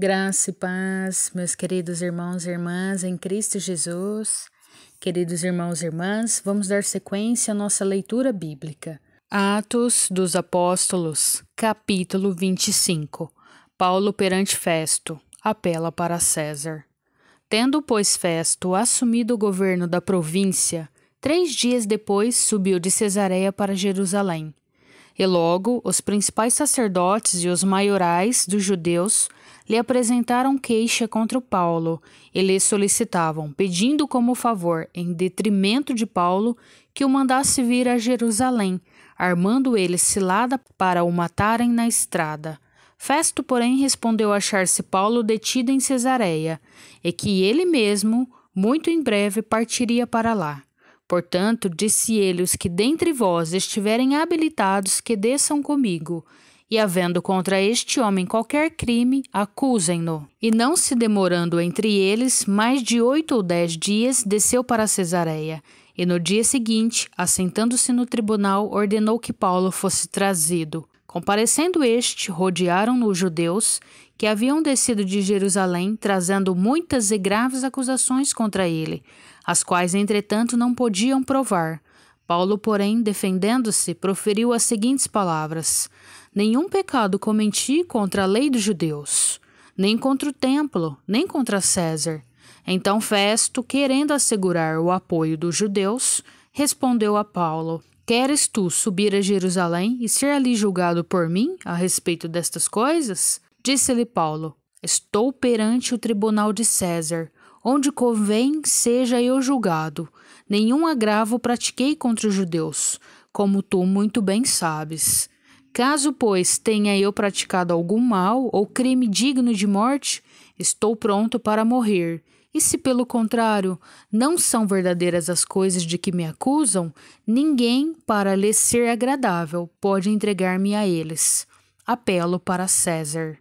Graça e paz, meus queridos irmãos e irmãs em Cristo Jesus. Queridos irmãos e irmãs, vamos dar sequência à nossa leitura bíblica. Atos dos Apóstolos, capítulo 25. Paulo perante Festo, apela para César. Tendo, pois, Festo assumido o governo da província, 3 dias depois subiu de Cesareia para Jerusalém. E logo os principais sacerdotes e os maiorais dos judeus lhe apresentaram queixa contra o Paulo e lhe solicitavam, pedindo como favor, em detrimento de Paulo, que o mandasse vir a Jerusalém, armando eles cilada para o matarem na estrada. Festo, porém, respondeu achar-se Paulo detido em Cesareia, e que ele mesmo, muito em breve, partiria para lá. Portanto, disse ele, os que dentre vós estiverem habilitados, que desçam comigo, e havendo contra este homem qualquer crime, acusem-no. E não se demorando entre eles, mais de 8 ou 10 dias, desceu para Cesareia, e no dia seguinte, assentando-se no tribunal, ordenou que Paulo fosse trazido. Comparecendo este, rodearam-no os judeus, que haviam descido de Jerusalém, trazendo muitas e graves acusações contra ele, as quais, entretanto, não podiam provar. Paulo, porém, defendendo-se, proferiu as seguintes palavras: Nenhum pecado cometi contra a lei dos judeus, nem contra o templo, nem contra César. Então Festo, querendo assegurar o apoio dos judeus, respondeu a Paulo: Queres tu subir a Jerusalém e ser ali julgado por mim a respeito destas coisas? Disse-lhe Paulo: Estou perante o tribunal de César, onde convém seja eu julgado. Nenhum agravo pratiquei contra os judeus, como tu muito bem sabes. Caso, pois, tenha eu praticado algum mal ou crime digno de morte, estou pronto para morrer. E se, pelo contrário, não são verdadeiras as coisas de que me acusam, ninguém, para lhes ser agradável, pode entregar-me a eles. Apelo para César.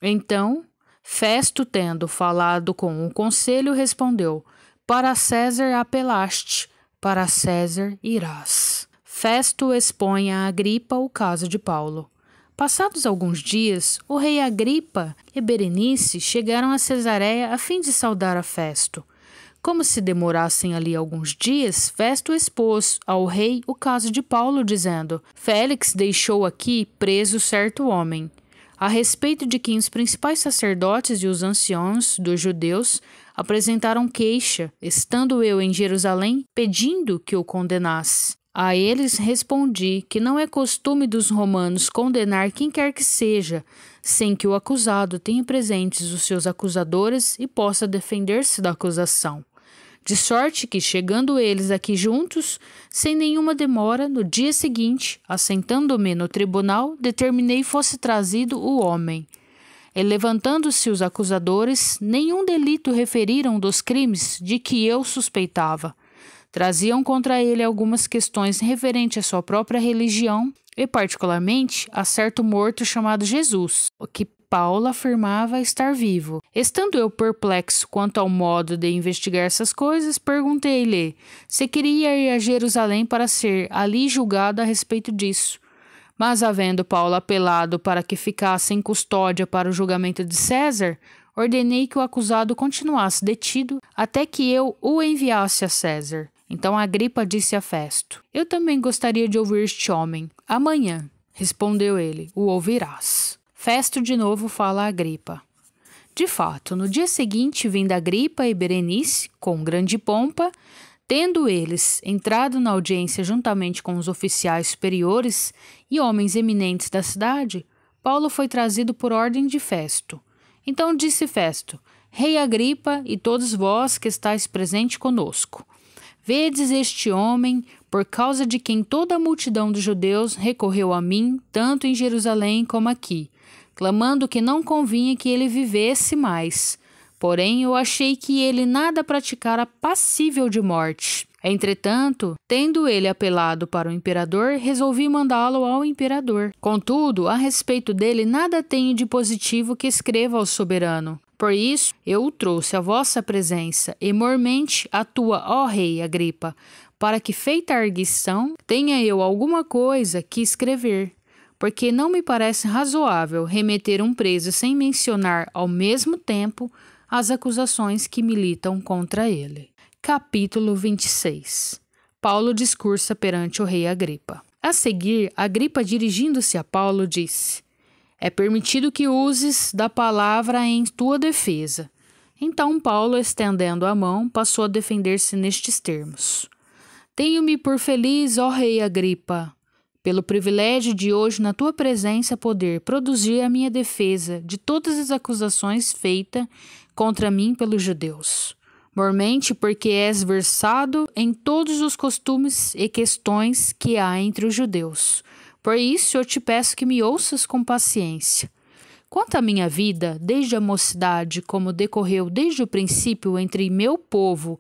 Então, Festo, tendo falado com o conselho, respondeu: Para César apelaste, para César irás. Festo expõe a Agripa o caso de Paulo. Passados alguns dias, o rei Agripa e Berenice chegaram a Cesareia a fim de saudar a Festo. Como se demorassem ali alguns dias, Festo expôs ao rei o caso de Paulo, dizendo: Félix deixou aqui preso certo homem, a respeito de quem os principais sacerdotes e os anciãos dos judeus apresentaram queixa, estando eu em Jerusalém, pedindo que o condenasse. A eles respondi que não é costume dos romanos condenar quem quer que seja, sem que o acusado tenha presentes os seus acusadores e possa defender-se da acusação. De sorte que, chegando eles aqui juntos, sem nenhuma demora, no dia seguinte, assentando-me no tribunal, determinei fosse trazido o homem. E levantando-se os acusadores, nenhum delito referiram dos crimes de que eu suspeitava. Traziam contra ele algumas questões referentes à sua própria religião e, particularmente, a certo morto chamado Jesus, o que Paulo afirmava estar vivo. Estando eu perplexo quanto ao modo de investigar essas coisas, perguntei-lhe se queria ir a Jerusalém para ser ali julgado a respeito disso. Mas, havendo Paulo apelado para que ficasse em custódia para o julgamento de César, ordenei que o acusado continuasse detido até que eu o enviasse a César. Então Agripa disse a Festo: Eu também gostaria de ouvir este homem. Amanhã, respondeu ele, o ouvirás. Festo de novo fala a Agripa. De fato, no dia seguinte, vindo Agripa e Berenice, com grande pompa, tendo eles entrado na audiência juntamente com os oficiais superiores e homens eminentes da cidade, Paulo foi trazido por ordem de Festo. Então disse Festo: Rei Agripa e todos vós que estáis presente conosco, vedes este homem, por causa de quem toda a multidão dos judeus recorreu a mim, tanto em Jerusalém como aqui, clamando que não convinha que ele vivesse mais. Porém, eu achei que ele nada praticara passível de morte. Entretanto, tendo ele apelado para o imperador, resolvi mandá-lo ao imperador. Contudo, a respeito dele nada tenho de positivo que escreva ao soberano. Por isso, eu o trouxe à vossa presença, e mormente a tua, ó rei Agripa, para que, feita a arguição, tenha eu alguma coisa que escrever. porque não me parece razoável remeter um preso sem mencionar ao mesmo tempo as acusações que militam contra ele. Capítulo 26. Paulo discursa perante o rei Agripa. A seguir, Agripa, dirigindo-se a Paulo, disse: É permitido que uses da palavra em tua defesa. Então Paulo, estendendo a mão, passou a defender-se nestes termos: Tenho-me por feliz, ó rei Agripa, pelo privilégio de hoje na tua presença poder produzir a minha defesa de todas as acusações feitas contra mim pelos judeus. Mormente porque és versado em todos os costumes e questões que há entre os judeus. Por isso eu te peço que me ouças com paciência. Quanto à minha vida, desde a mocidade, como decorreu desde o princípio entre meu povo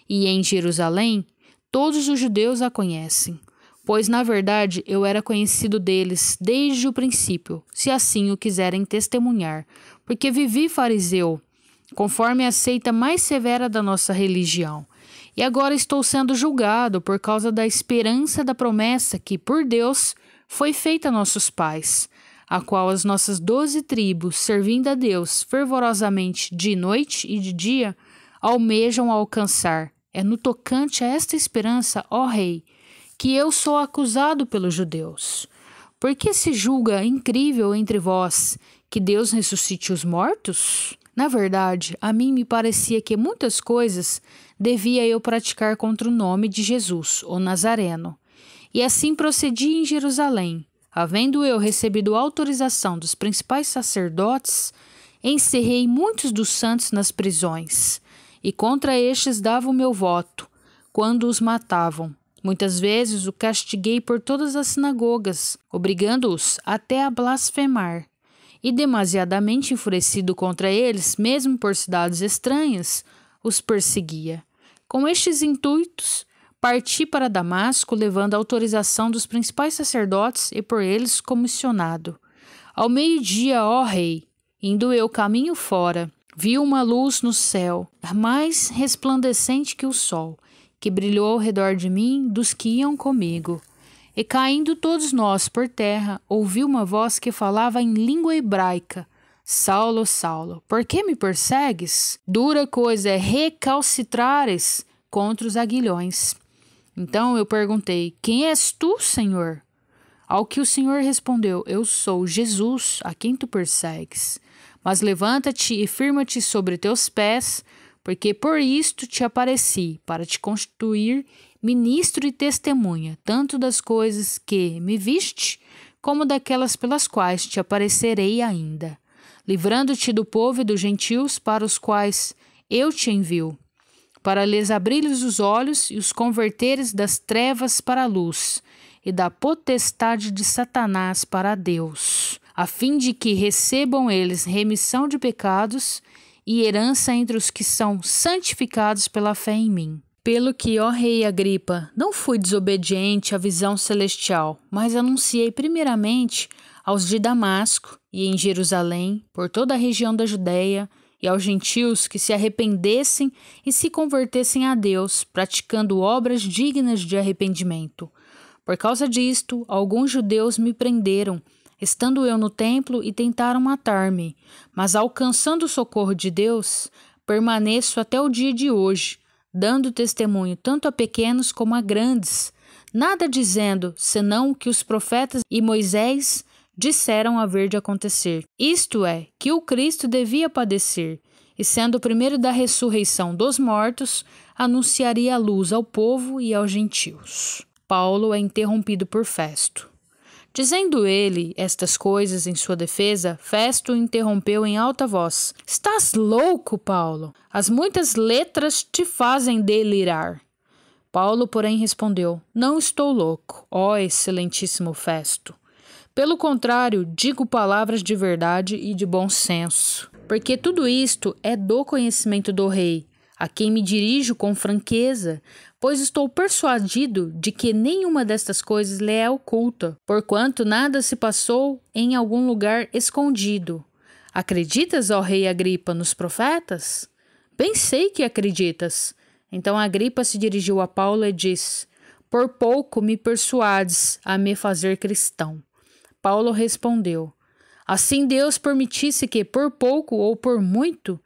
e em Jerusalém, todos os judeus a conhecem. Pois, na verdade, eu era conhecido deles desde o princípio, se assim o quiserem testemunhar, porque vivi fariseu, conforme a seita mais severa da nossa religião. E agora estou sendo julgado por causa da esperança da promessa que, por Deus, foi feita a nossos pais, a qual as nossas 12 tribos, servindo a Deus fervorosamente de noite e de dia, almejam alcançar. É no tocante a esta esperança, ó Rei, que eu sou acusado pelos judeus. Por que se julga incrível entre vós que Deus ressuscite os mortos? Na verdade, a mim me parecia que muitas coisas devia eu praticar contra o nome de Jesus, o Nazareno. E assim procedi em Jerusalém. Havendo eu recebido autorização dos principais sacerdotes, encerrei muitos dos santos nas prisões, e contra estes dava o meu voto, quando os matavam. Muitas vezes o castiguei por todas as sinagogas, obrigando-os até a blasfemar. E demasiadamente enfurecido contra eles, mesmo por cidades estranhas, os perseguia. Com estes intuitos, parti para Damasco, levando a autorização dos principais sacerdotes e por eles comissionado. Ao meio-dia, ó rei, indo eu caminho fora, vi uma luz no céu, mais resplandecente que o sol, que brilhou ao redor de mim dos que iam comigo. E caindo todos nós por terra, ouvi uma voz que falava em língua hebraica: Saulo, Saulo, por que me persegues? Dura coisa é recalcitrares contra os aguilhões. Então eu perguntei: Quem és tu, Senhor? Ao que o Senhor respondeu: Eu sou Jesus, a quem tu persegues. Mas levanta-te e firma-te sobre teus pés, porque por isto te apareci, para te constituir ministro e testemunha, tanto das coisas que me viste, como daquelas pelas quais te aparecerei ainda, livrando-te do povo e dos gentios para os quais eu te envio, para lhes abrir-lhes os olhos e os converteres das trevas para a luz, e da potestade de Satanás para Deus, a fim de que recebam eles remissão de pecados e herança entre os que são santificados pela fé em mim. Pelo que, ó rei Agripa, não fui desobediente à visão celestial, mas anunciei primeiramente aos de Damasco e em Jerusalém, por toda a região da Judéia, e aos gentios que se arrependessem e se convertessem a Deus, praticando obras dignas de arrependimento. Por causa disto, alguns judeus me prenderam, estando eu no templo, e tentaram matar-me, mas alcançando o socorro de Deus, permaneço até o dia de hoje, dando testemunho tanto a pequenos como a grandes, nada dizendo, senão o que os profetas e Moisés disseram haver de acontecer. Isto é, que o Cristo devia padecer, e sendo o primeiro da ressurreição dos mortos, anunciaria a luz ao povo e aos gentios. Paulo é interrompido por Festo. Dizendo ele estas coisas em sua defesa, Festo o interrompeu em alta voz: Estás louco, Paulo? As muitas letras te fazem delirar. Paulo, porém, respondeu: Não estou louco, ó excelentíssimo Festo. Pelo contrário, digo palavras de verdade e de bom senso, porque tudo isto é do conhecimento do rei, a quem me dirijo com franqueza, pois estou persuadido de que nenhuma destas coisas lhe é oculta, porquanto nada se passou em algum lugar escondido. Acreditas, ó rei Agripa, nos profetas? Bem sei que acreditas. Então Agripa se dirigiu a Paulo e disse: Por pouco me persuades a me fazer cristão. Paulo respondeu: assim Deus permitisse que, por pouco ou por muito,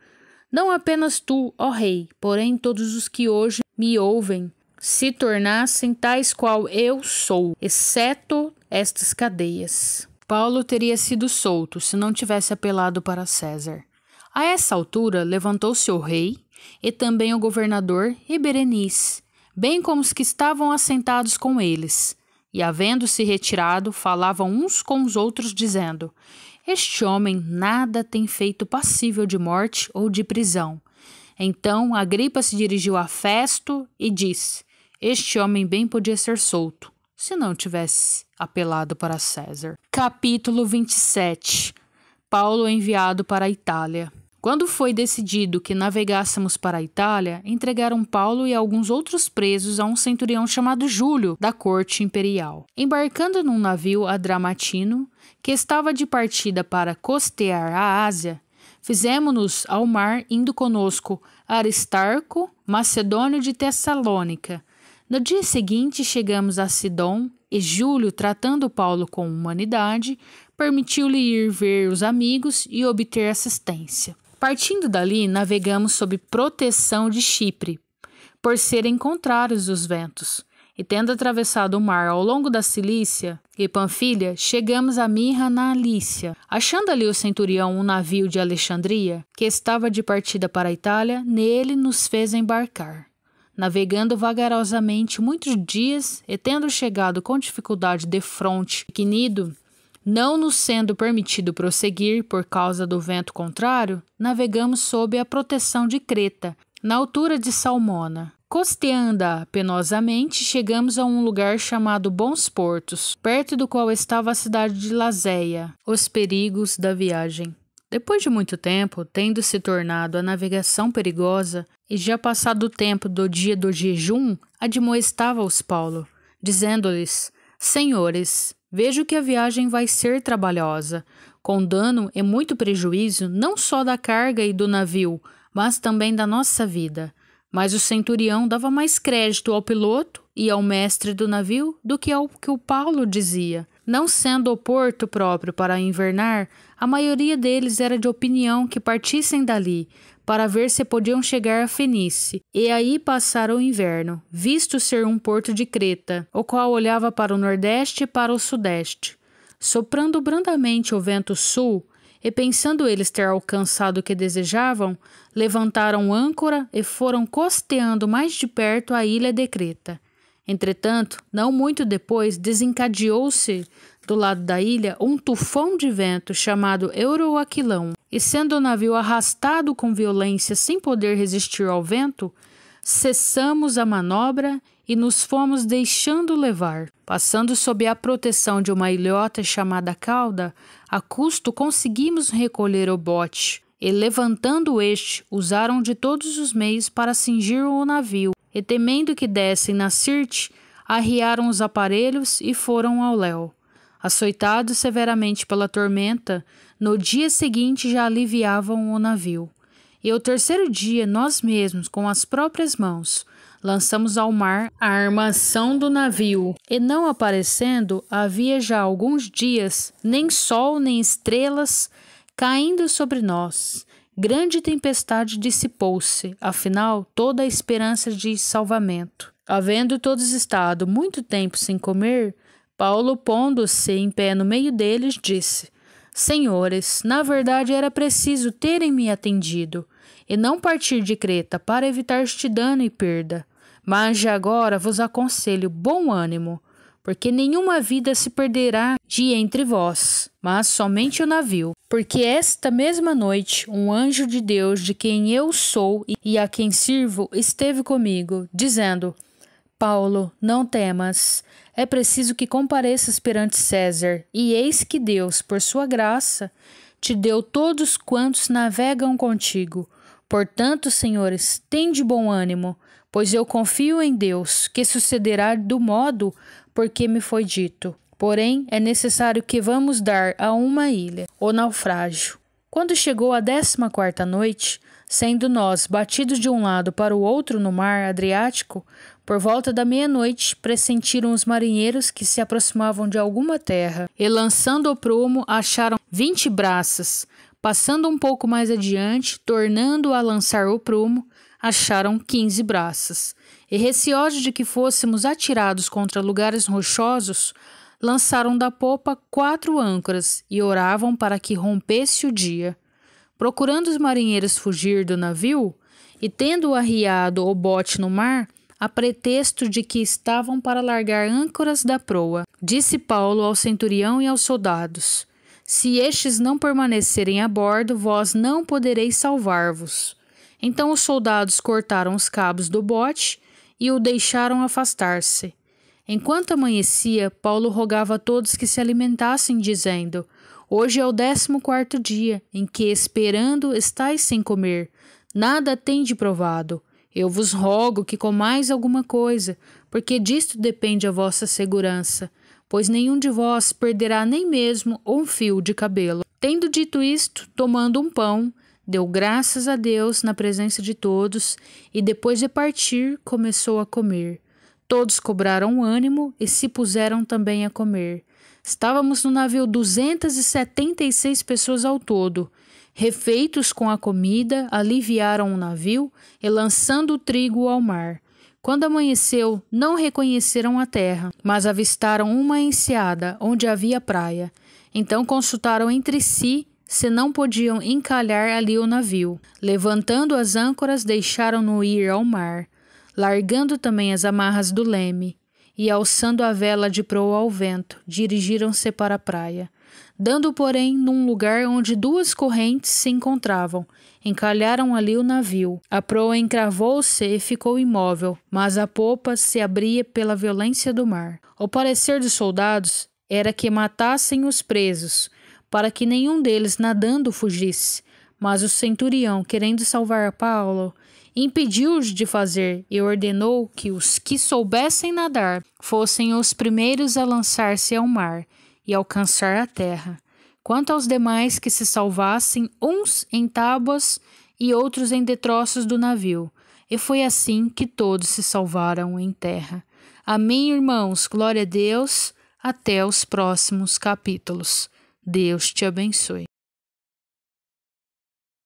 não apenas tu, ó rei, porém todos os que hoje me ouvem, se tornassem tais qual eu sou, exceto estas cadeias. Paulo teria sido solto se não tivesse apelado para César. A essa altura levantou-se o rei e também o governador e Berenice, bem como os que estavam assentados com eles, e havendo-se retirado, falavam uns com os outros, dizendo: este homem nada tem feito passível de morte ou de prisão. Então Agripa se dirigiu a Festo e disse: este homem bem podia ser solto, se não tivesse apelado para César. Capítulo 27. Paulo enviado para a Itália. Quando foi decidido que navegássemos para a Itália, entregaram Paulo e alguns outros presos a um centurião chamado Júlio, da corte imperial. Embarcando num navio adramatino, que estava de partida para costear a Ásia, fizemo-nos ao mar, indo conosco Aristarco, macedônio de Tessalônica. No dia seguinte chegamos a Sidom, e Júlio, tratando Paulo com humanidade, permitiu-lhe ir ver os amigos e obter assistência. Partindo dali, navegamos sob proteção de Chipre, por serem contrários os ventos, e tendo atravessado o mar ao longo da Cilícia e Panfilha, chegamos a Mirra na Lícia. Achando ali o centurião um navio de Alexandria, que estava de partida para a Itália, nele nos fez embarcar. Navegando vagarosamente muitos dias, e tendo chegado com dificuldade defronte Quinido, não nos sendo permitido prosseguir por causa do vento contrário, navegamos sob a proteção de Creta, na altura de Salmona. Costeando-a penosamente, chegamos a um lugar chamado Bons Portos, perto do qual estava a cidade de Lazéia. Os perigos da viagem. Depois de muito tempo, tendo se tornado a navegação perigosa, e já passado o tempo do dia do jejum, admoestava-os Paulo, dizendo-lhes: senhores, vejo que a viagem vai ser trabalhosa, com dano e muito prejuízo, não só da carga e do navio, mas também da nossa vida. Mas o centurião dava mais crédito ao piloto e ao mestre do navio do que ao que o Paulo dizia. Não sendo o porto próprio para invernar, a maioria deles era de opinião que partissem dali, para ver se podiam chegar a Fenície, e aí passar o inverno, visto ser um porto de Creta, o qual olhava para o nordeste e para o sudeste. Soprando brandamente o vento sul, e pensando eles ter alcançado o que desejavam, levantaram âncora e foram costeando mais de perto a ilha de Creta. Entretanto, não muito depois, desencadeou-se do lado da ilha um tufão de vento chamado Euroaquilão, e sendo o navio arrastado com violência sem poder resistir ao vento, cessamos a manobra e nos fomos deixando levar. Passando sob a proteção de uma ilhota chamada Cauda, a custo conseguimos recolher o bote, e levantando este, usaram de todos os meios para cingir o navio, e temendo que dessem na Sirte, arriaram os aparelhos e foram ao léu. Açoitados severamente pela tormenta, no dia seguinte já aliviavam o navio. E ao terceiro dia, nós mesmos, com as próprias mãos, lançamos ao mar a armação do navio, e não aparecendo, havia já alguns dias, nem sol nem estrelas caindo sobre nós. Grande tempestade dissipou-se, afinal, toda a esperança de salvamento. Havendo todos estado muito tempo sem comer, Paulo, pondo-se em pé no meio deles, disse: senhores, na verdade era preciso terem me atendido, e não partir de Creta para evitar este dano e perda. Mas já agora vos aconselho bom ânimo, porque nenhuma vida se perderá de entre vós, mas somente o navio. Porque esta mesma noite um anjo de Deus, de quem eu sou e a quem sirvo, esteve comigo, dizendo: Paulo, não temas, é preciso que compareças perante César, e eis que Deus, por sua graça, te deu todos quantos navegam contigo. Portanto, senhores, tende bom ânimo, pois eu confio em Deus, que sucederá do modo porque me foi dito. Porém, é necessário que vamos dar a uma ilha o naufrágio. Quando chegou a 14ª noite, sendo nós batidos de um lado para o outro no mar Adriático, por volta da meia-noite, pressentiram os marinheiros que se aproximavam de alguma terra, e lançando o prumo, acharam 20 braças. Passando um pouco mais adiante, tornando a lançar o prumo, acharam 15 braças. E receosos de que fôssemos atirados contra lugares rochosos, lançaram da popa 4 âncoras e oravam para que rompesse o dia. Procurando os marinheiros fugir do navio, e tendo arriado o bote no mar, a pretexto de que estavam para largar âncoras da proa, disse Paulo ao centurião e aos soldados: se estes não permanecerem a bordo, vós não podereis salvar-vos. Então os soldados cortaram os cabos do bote e o deixaram afastar-se. Enquanto amanhecia, Paulo rogava a todos que se alimentassem, dizendo: hoje é o 14º dia, em que, esperando, estáis sem comer. Nada tendes provado. Eu vos rogo que comais alguma coisa, porque disto depende a vossa segurança, pois nenhum de vós perderá nem mesmo um fio de cabelo. Tendo dito isto, tomando um pão, deu graças a Deus na presença de todos, e depois de partir, começou a comer. Todos cobraram ânimo e se puseram também a comer. Estávamos no navio 276 pessoas ao todo. Refeitos com a comida, aliviaram o navio e lançando o trigo ao mar. Quando amanheceu, não reconheceram a terra, mas avistaram uma enseada onde havia praia. Então consultaram entre si se não podiam encalhar ali o navio. Levantando as âncoras, deixaram-no ir ao mar, largando também as amarras do leme, e alçando a vela de proa ao vento, dirigiram-se para a praia. Dando, porém, num lugar onde 2 correntes se encontravam, encalharam ali o navio. A proa encravou-se e ficou imóvel, mas a popa se abria pela violência do mar. O parecer dos soldados era que matassem os presos, para que nenhum deles nadando fugisse. Mas o centurião, querendo salvar Paulo, impediu-os de fazer e ordenou que os que soubessem nadar fossem os primeiros a lançar-se ao mar e alcançar a terra, quanto aos demais que se salvassem, uns em tábuas e outros em detroços do navio. E foi assim que todos se salvaram em terra. Amém, irmãos. Glória a Deus. Até os próximos capítulos. Deus te abençoe.